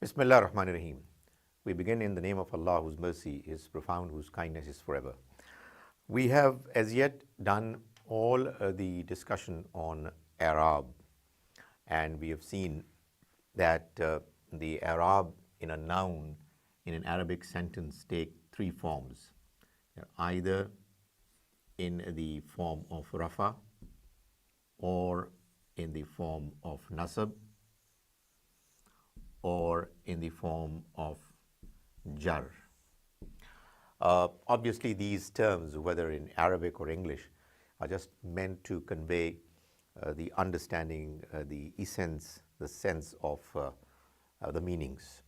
Bismillah ar-Rahman ar-Rahim. We begin in the name of Allah, whose mercy is profound, whose kindness is forever. We have as yet done all the discussion on Arab, and we have seen that the Arab in a noun in an Arabic sentence take three forms, either in the form of rafa or in the form of nasab or in the form of jar. Obviously, these terms, whether in Arabic or English, are just meant to convey the understanding, the essence, the sense of the meanings.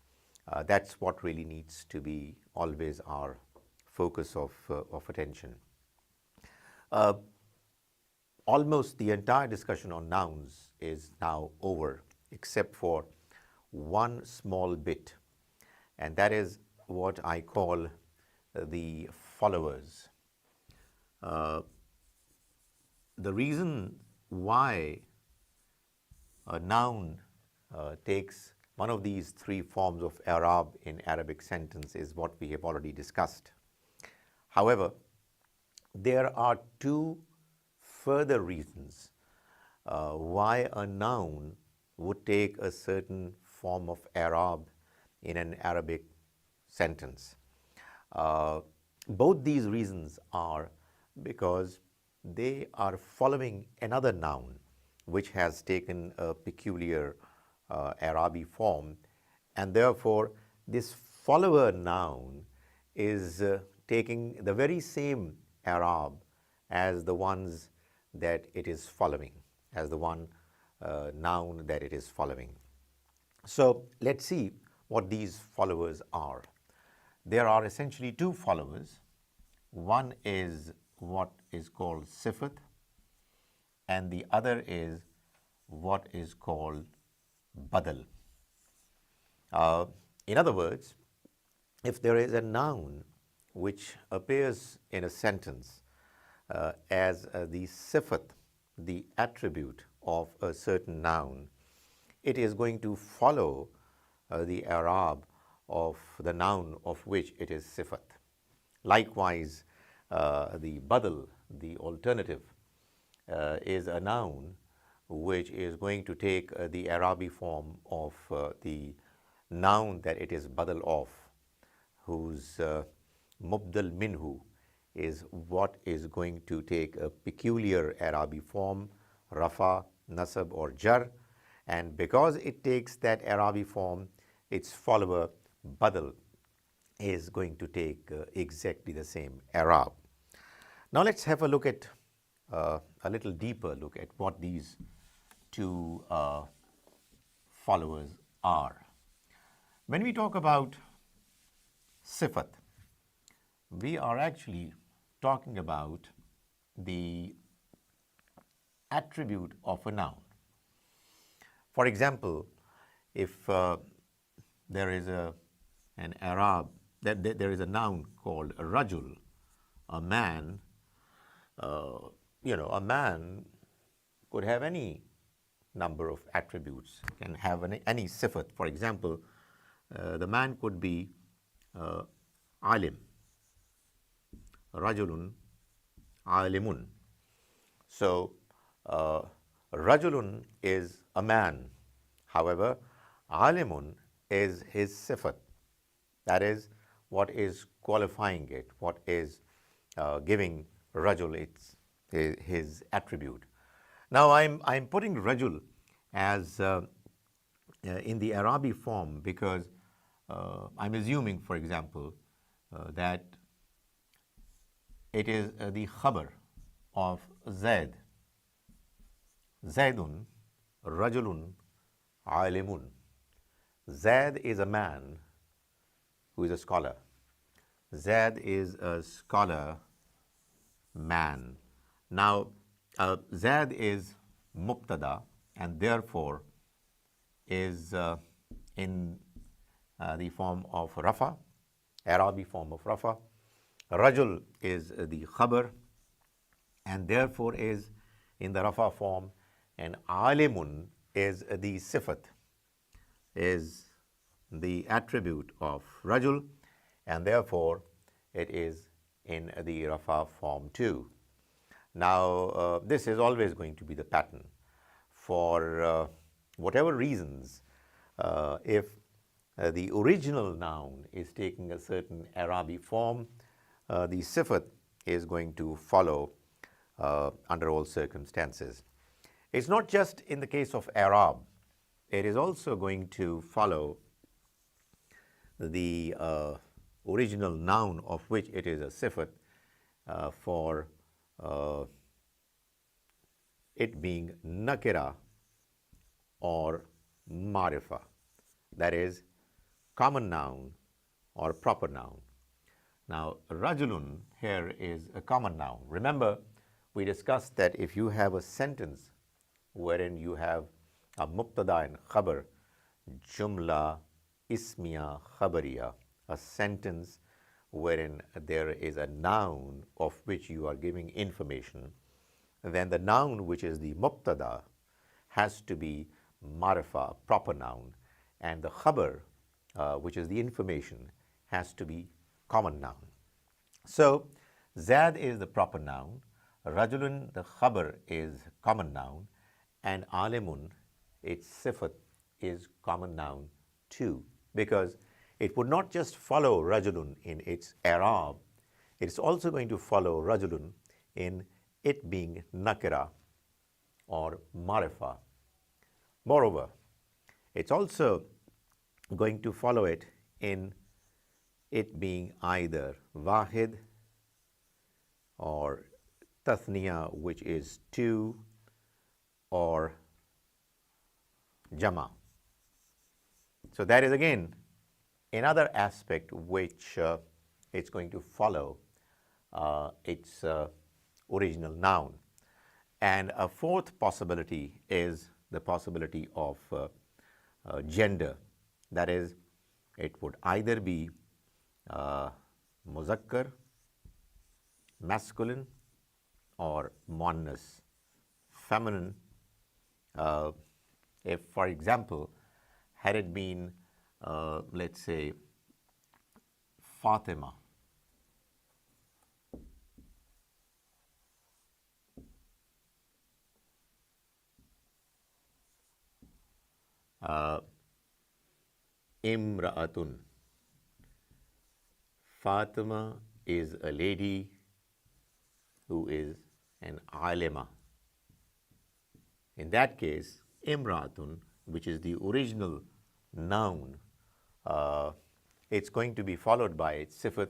That's what really needs to be always our focus of attention. Almost the entire discussion on nouns is now over, except for one small bit, and that is what I call the followers. The reason why a noun takes one of these three forms of Arab in Arabic sentence is what we have already discussed. However, there are two further reasons why a noun would take a certain form of Arab in an Arabic sentence. Both these reasons are because they are following another noun which has taken a peculiar Arabic form, and therefore this follower noun is taking the very same Arab as the ones that it is following, as the one noun that it is following. So let's see what these followers are. There are essentially two followers. One is what is called sifat, and the other is what is called badal. In other words, if there is a noun which appears in a sentence as the sifat, the attribute of a certain noun, it is going to follow the Arab of the noun of which it is sifat. Likewise, the badal, the alternative, is a noun which is going to take the Arabic form of the noun that it is badal of, whose mubdal minhu is what is going to take a peculiar Arabic form, rafa, nasab or jar, and because it takes that Arabic form, its follower badal is going to take exactly the same Arab. Now let's have a look at a little deeper look at what these two followers are. When we talk about sifat, we are actually talking about the attribute of a noun. For example, if there is an Arab, there is a noun called a rajul, a man, a man could have any number of attributes, can have any sifat. For example, the man could be alim, rajulun alimun. So rajulun is a man, however alimun is his sifat. That is what is qualifying it, what is giving rajul his attribute. Now I'm putting rajul as in the Arabic form because I'm assuming, for example, that it is the khabar of Zaid. Zaidun rajulun alimun. Zaid is a man who is a scholar. Zaid is a scholar man. Now, Zaid is mubtada and therefore is in the form of rafa, Arabic form of rafa. Rajul is the khabar and therefore is in the rafa form, and alimun is the sifat, is the attribute of rajul, and therefore it is in the rafa form too. Now, this is always going to be the pattern. For whatever reasons, if the original noun is taking a certain Arabic form, the sifat is going to follow under all circumstances. It's not just in the case of Arab, it is also going to follow the original noun of which it is a sifat for it being nakira or marifa, that is common noun or proper noun. Now, rajulun here is a common noun. Remember, we discussed that if you have a sentence wherein you have a mubtada and khabar, jumla ismiya khabariya, a sentence wherein there is a noun of which you are giving information, then the noun which is the mubtada has to be marifa, proper noun, and the khabar, which is the information, has to be common noun. So, Zad is the proper noun, Rajulun, the khabar, is common noun, and Alimun, its sifat, is common noun too, because it would not just follow Rajulun in its Arab, it's also going to follow Rajulun in it being nakira or marifa. Moreover, it's also going to follow it in it being either wahid or tathniya, which is two, or jama. So that is again another aspect which it's going to follow its original noun. And a fourth possibility is the possibility of gender. That is, it would either be muzakkar, masculine, or muannas, feminine. If, for example, had it been, let's say, Fatima, imra'atun. Fatima is a lady who is an alima. In that case, imra'atun, which is the original noun, it's going to be followed by its sifat,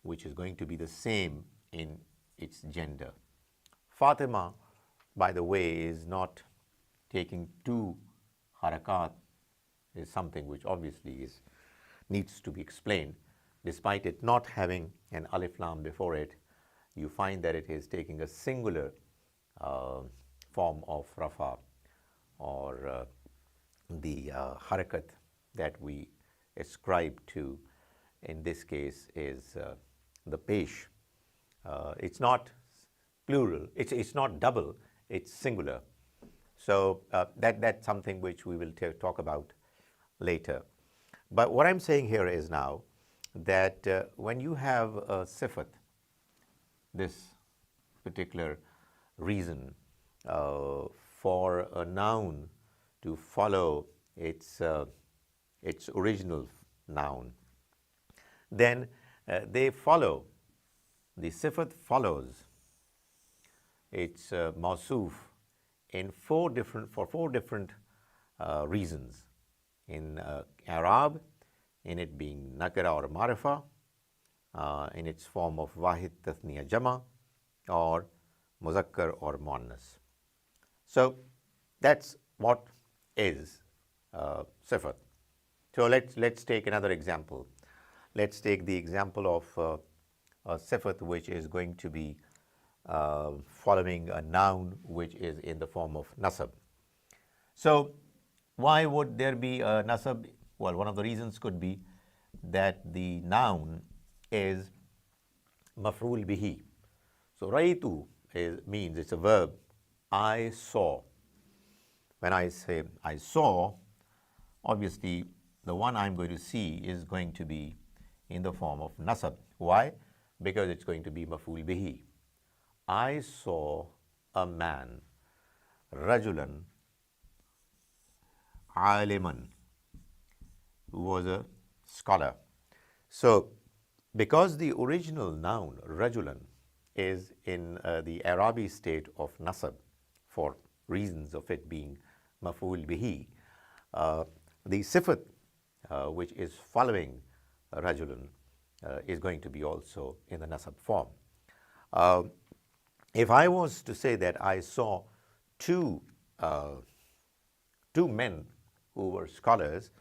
which is going to be the same in its gender. Fatima, by the way, is not taking two harakat, is something which obviously needs to be explained. Despite it not having an alif lam before it, you find that it is taking a singular form of rafa, or the harakat that we ascribe to, in this case, is the pesh. It's not plural, it's not double, it's singular. So that's something which we will talk about later. But what I'm saying here is now that when you have a sifat, this particular reason for a noun to follow its original noun, then they follow, the sifat follows its mawsuf in four different reasons. In Arab, in it being nakira or marifa, in its form of wahid, tathniya, jama, or muzakkar or muannas. So that's what is sifat. So let's take another example. Let's take the example of a sifat which is going to be following a noun which is in the form of nasab. So why would there be a nasab? Well, one of the reasons could be that the noun is maf'ul bihi. So raitu means, it's a verb, I saw. When I say I saw, obviously the one I'm going to see is going to be in the form of nasab. Why? Because it's going to be maf'ul bihi. I saw a man, rajulan, aliman, who was a scholar. So, because the original noun, rajulan, is in the Arabi state of nasab, for reasons of it being maf'ul bihi, the sifat, which is following rajulan, is going to be also in the nasab form. If I was to say that I saw two men who were scholars,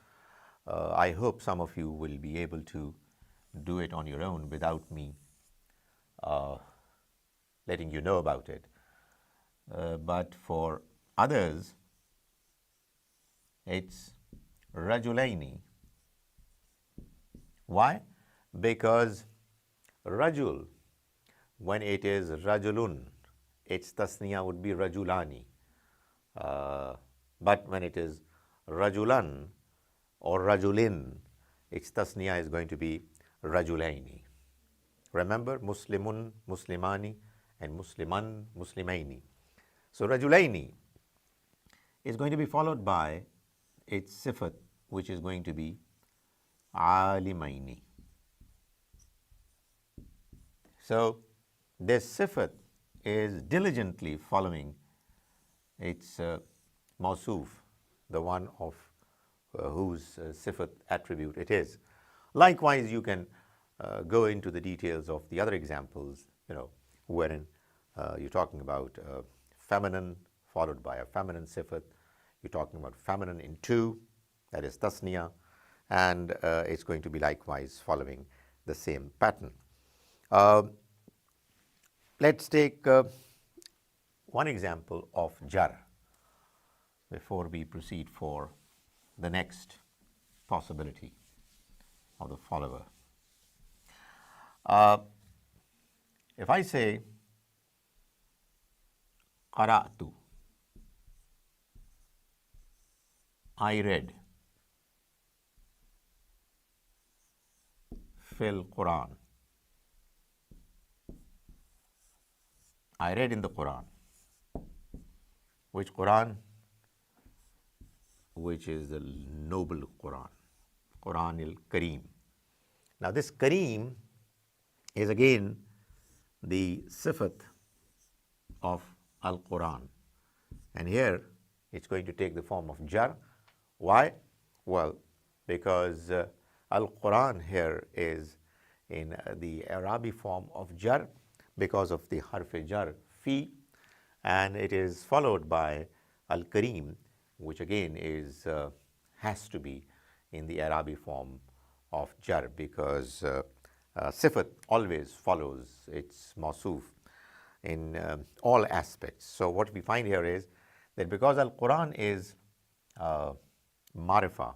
I hope some of you will be able to do it on your own without me letting you know about it. But for others, it's rajulaini. Why? Because rajul, when it is rajulun, its tasniya would be rajulani. But when it is rajulan or rajulin, its tasniya is going to be rajulaini. Remember, muslimun, muslimani, and musliman, muslimaini. So rajulaini is going to be followed by its sifat, which is going to be alimaini. So this sifat is diligently following its mawsuf, the one of whose sifat attribute it is. Likewise, you can go into the details of the other examples, wherein you're talking about feminine followed by a feminine sifat. You're talking about feminine in two, that is tasniya, and it's going to be likewise following the same pattern. Let's take one example of jar before we proceed for the next possibility of the follower. If I say qara'tu, I read, fil Quran, I read in the Quran. Which Quran? Which is the noble Quran, Quran al-Kareem. Now this Kareem is again the sifat of al-Quran, and here it's going to take the form of jar. Why? Well, because al-Quran here is in the Arabic form of jar because of the harf-e-jar fi, and it is followed by al-Kareem, which again is has to be in the Arabic form of jar because sifat always follows its mawsuf in all aspects. So what we find here is that because al-Quran is marifa,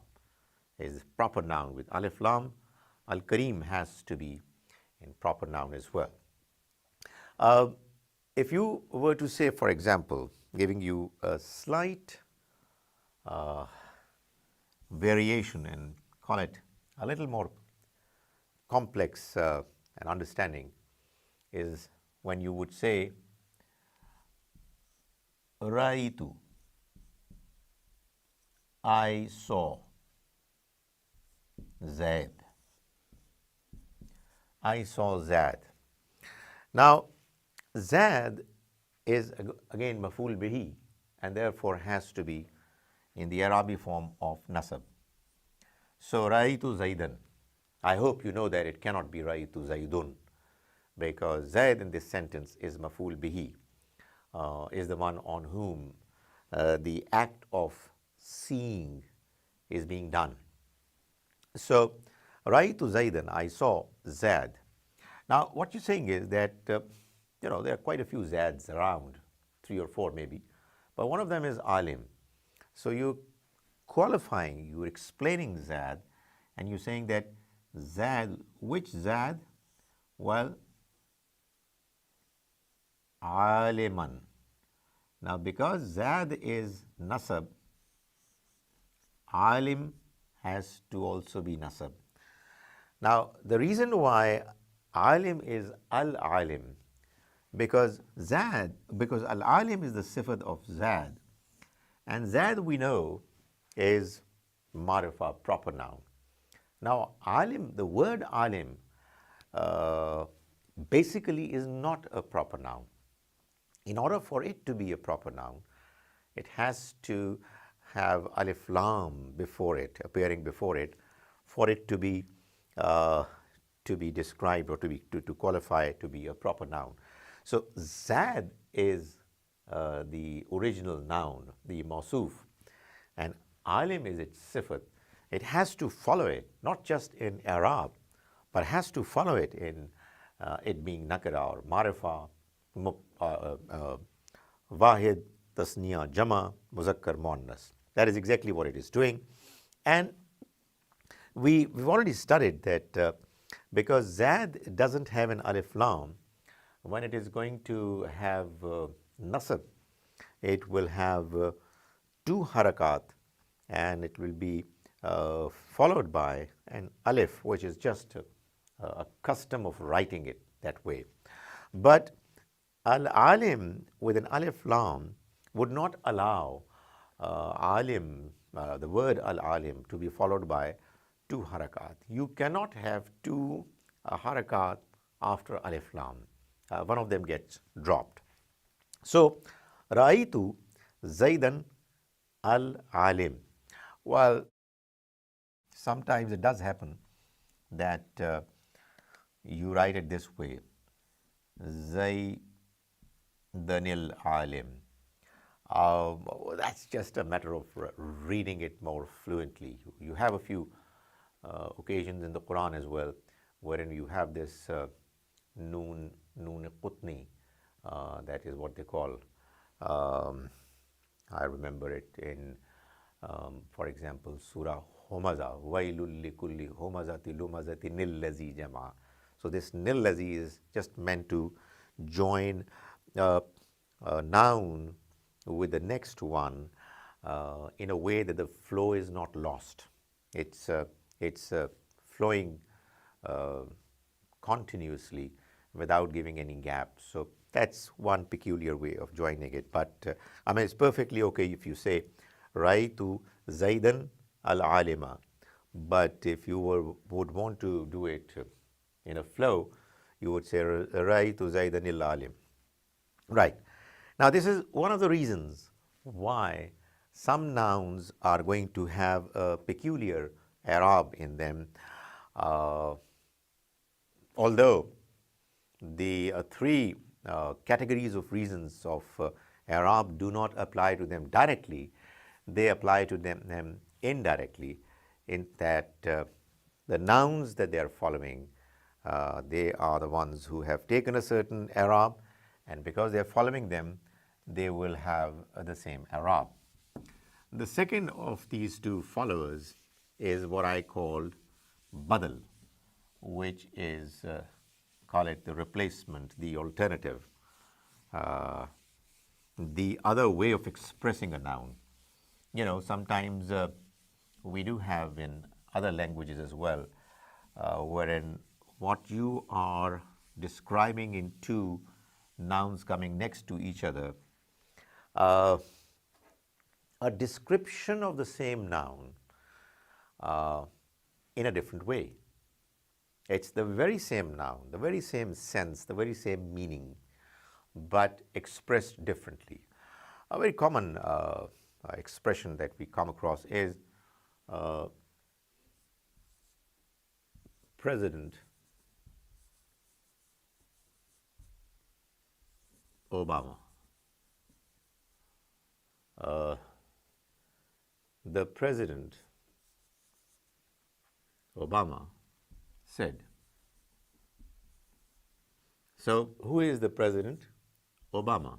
is proper noun with alif lam, al-Kareem has to be in proper noun as well. If you were to say, for example, giving you a slight variation and call it a little more complex and understanding, is when you would say Raitu, I saw Zaid. I saw Zaid. Now, Zaid is again maf'ul bihi and therefore has to be in the Arabic form of nasab. So, Raitu Zaidan. I hope you know that it cannot be Raitu Zaidun because Zaid in this sentence is maf'ul bihi, is the one on whom the act of seeing is being done. So, Raitu Zaidan, I saw Zaid. Now, what you're saying is that, there are quite a few Zaids around, 3 or 4 maybe, but one of them is Alim. So, you're qualifying, you're explaining Zaid, and you're saying that Zaid, which Zaid? Well, Aliman. Now, because Zaid is nasab, Alim has to also be nasab. Now, the reason why alim is al-alim, because al-alim is the sifat of zad, and zad we know is marifa, proper noun. Now, alim, the word alim basically is not a proper noun. In order for it to be a proper noun, it has to have alif lam before it, appearing before it, for it to be described or to qualify to be a proper noun. So Zad is the original noun, the mawsuf, and alim is its sifat. It has to follow it, not just in Arab, but has to follow it in it being nakara or marifa, wahid, tasniya, jama, muzakkar, muannas. That is exactly what it is doing. And we've already studied that because Zad doesn't have an alif lam, when it is going to have nasab, it will have two harakat, and it will be followed by an alif, which is just a custom of writing it that way. But al-alim with an alif lam would not allow alim, the word al-alim, to be followed by two harakat. You cannot have two harakat after alif lam. One of them gets dropped. So, Ra'aytu Zaidan al-alim. Well, sometimes it does happen that you write it this way, Zaidan al-alim. That's just a matter of reading it more fluently. You have a few occasions in the Quran as well, wherein you have this noon qutni, that is what they call. I remember it in, for example, Surah Homaza, Wailul likulli homazati lumazati nillazi jama. So this nillazi is just meant to join a noun with the next one in a way that the flow is not lost. It's flowing continuously without giving any gap. So that's one peculiar way of joining it. But I mean, it's perfectly okay if you say Raitu Zaidan al-alima. But if you would want to do it in a flow, you would say Raitu Zaidan al-alim. Right. Now, this is one of the reasons why some nouns are going to have a peculiar i'rab in them, although the three categories of reasons of i'rab do not apply to them directly. They apply to them indirectly, in that the nouns that they are following, they are the ones who have taken a certain i'rab, and because they are following them, they will have the same i'rab. The second of these two followers is what I called badal, which is, call it the replacement, the alternative, the other way of expressing a noun. You know, sometimes we do have in other languages as well, wherein what you are describing in two nouns coming next to each other, a description of the same noun in a different way. It's the very same noun, the very same sense, the very same meaning, but expressed differently. A very common expression that we come across is President Obama. The President Obama said. So, who is the President? Obama.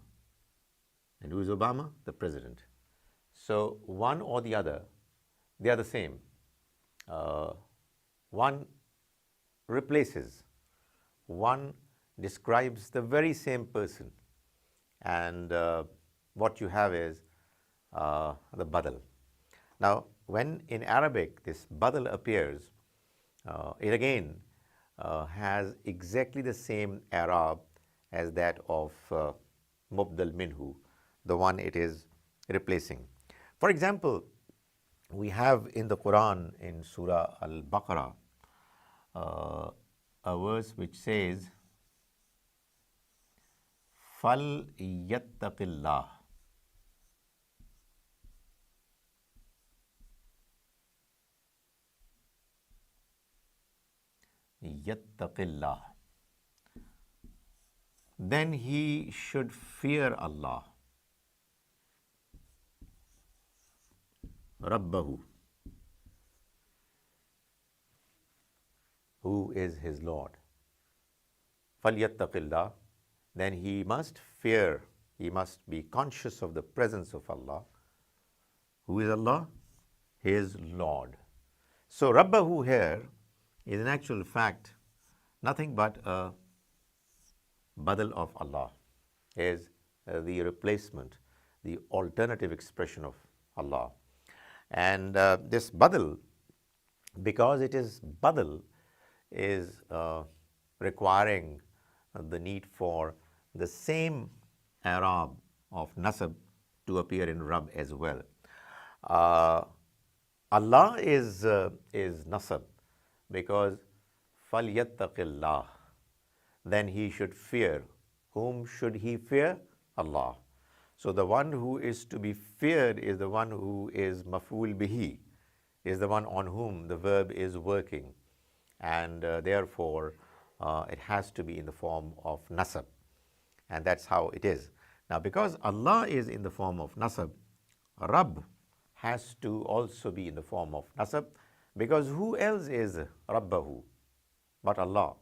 And who is Obama? The President. So, one or the other, they are the same. One replaces, one describes the very same person, and what you have is the badal. Now, when in Arabic this badal appears, it again has exactly the same i'rab as that of mubdal minhu, the one it is replacing. For example, we have in the Quran in Surah Al-Baqarah a verse which says, Fal yattaqillah. Yattaqillah. Then he should fear Allah. Rabbahu, who is his Lord. فَلْيَتَّقِ, then he must fear, he must be conscious of the presence of Allah. Who is Allah? His Lord. So Rabbahu here is in actual fact nothing but a badal of Allah, is the replacement, the alternative expression of Allah. And this badal, because it is badal, is requiring the need for the same i'rab of nasab to appear in rab as well. Allah is nasab because falyattaqillah, then he should fear. Whom should he fear? Allah. So the one who is to be feared is the one who is maf'ul bihi, is the one on whom the verb is working, and therefore it has to be in the form of nasab, and that's how it is. Now because Allah is in the form of nasab, Rabb has to also be in the form of nasab, because who else is Rabbahu but Allah?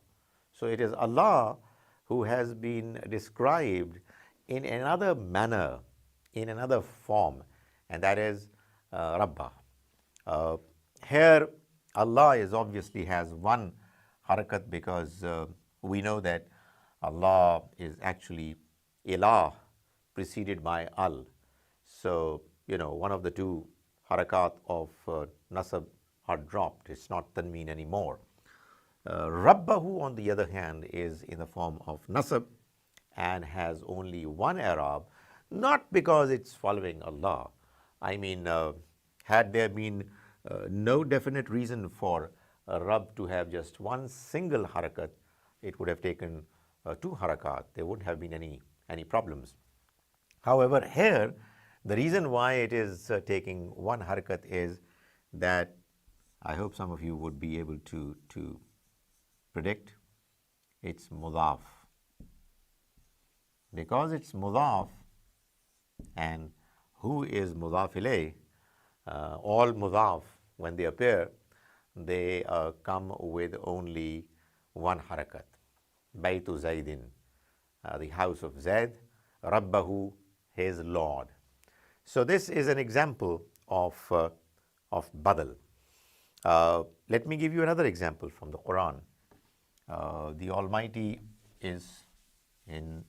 So it is Allah who has been described in another manner, in another form, and that is Rabbah. Here Allah is obviously has one harakat, because we know that Allah is actually ilah preceded by al. So, one of the two harakat of nasab are dropped. It's not tanween anymore. Rabbahu, on the other hand, is in the form of nasab and has only one i'rab, not because it's following Allah. I mean, had there been no definite reason for a Rabb to have just one single harakat, it would have taken two harakat. There wouldn't have been any problems. However, here, the reason why it is taking one harakat is that I hope some of you would be able to predict. It's mudaf. Because it's mudaf, and who is mudaf ilayh, all mudaf, when they appear, they come with only one harakat. Baytu Zaidin, the house of Zaid. Rabbahu, his Lord. So this is an example of badal. Let me give you another example from the Quran. The Almighty is in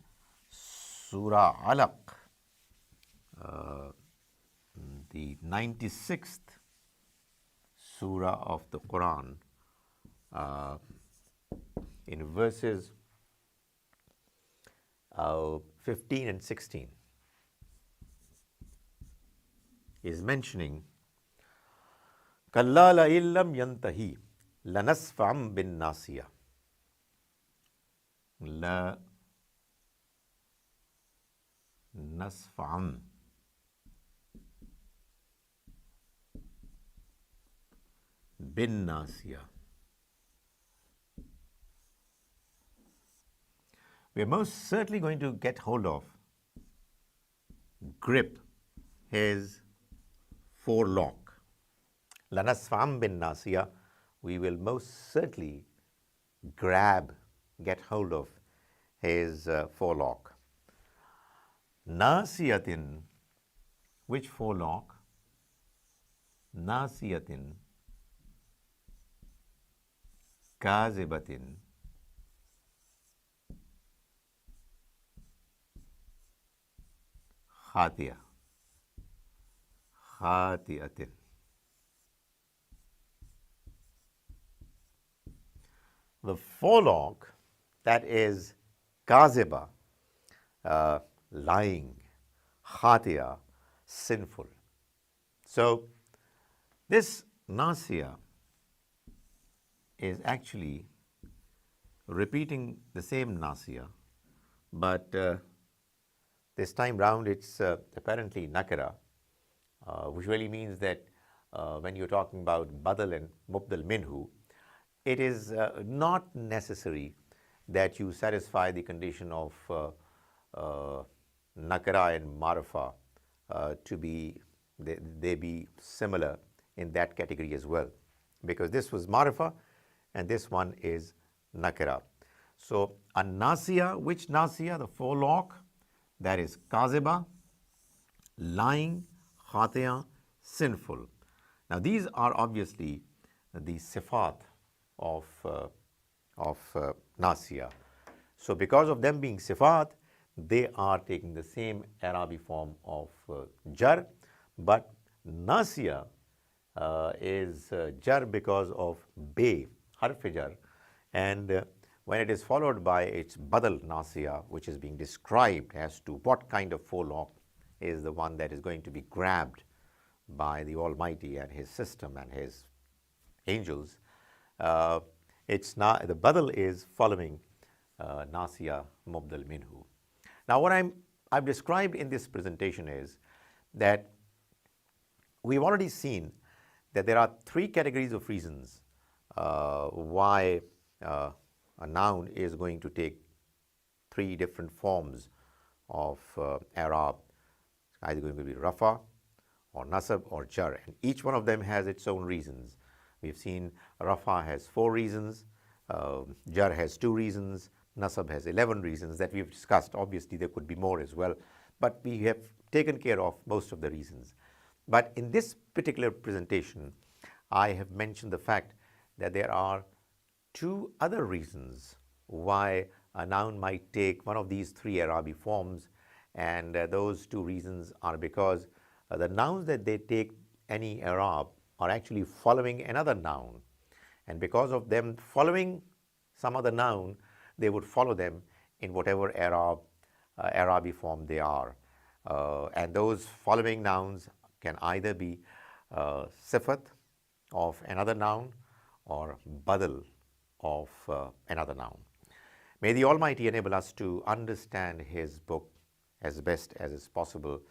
Surah Alaq, the 96th surah of the Quran, in verses 15 and 16, is mentioning Kalla la illam yantahi lanasfa'am bin nasiya. La nasfa'am bin nasiya. We are most certainly going to get hold of, grip his forelock. Lanasfa'am bin nasiya, we will most certainly grab, get hold of his forelock. Nasiyatin, which forelock? Nasiyatin kazibatin khatiya, khatiatin. the forelock, that is kaziba, lying, khatia, sinful. So this nasiya is actually repeating the same nasiya, but this time round it's apparently nakara, which really means that when you're talking about badal and mubdal minhu, it is not necessary that you satisfy the condition of nakara and marifa to be, they be similar in that category as well, because this was marifa and this one is nakara. So a nasiya, which nasiya? The forelock, that is kaziba, lying, khatia, sinful. Now these are obviously the sifat of nasiya. So because of them being sifat, they are taking the same Arabic form of jar, but nasiya is jar because of bay, harf jar, and when it is followed by its badal nasiya, which is being described as to what kind of forelock is the one that is going to be grabbed by the Almighty and His system and His angels, it's not, the badal is following nasiya mubdal minhu. Now what I've described in this presentation is that we've already seen that there are three categories of reasons why a noun is going to take three different forms of i'rab. It's either going to be rafa or nasab or jar, and each one of them has its own reasons. We've seen rafa has 4 reasons, jar has 2 reasons, nasab has 11 reasons that we've discussed. Obviously there could be more as well, but we have taken care of most of the reasons. But in this particular presentation, I have mentioned the fact that there are 2 other reasons why a noun might take one of these 3 Arabic forms, and those 2 reasons are because the nouns that they take any Arab are actually following another noun, and because of them following some other noun, they would follow them in whatever Arabic form they are, and those following nouns can either be sifat of another noun or badal of another noun. May the Almighty enable us to understand His book as best as is possible.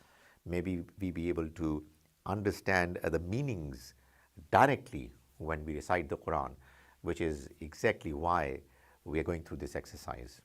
Maybe we be able to understand the meanings directly when we recite the Quran, which is exactly why we are going through this exercise.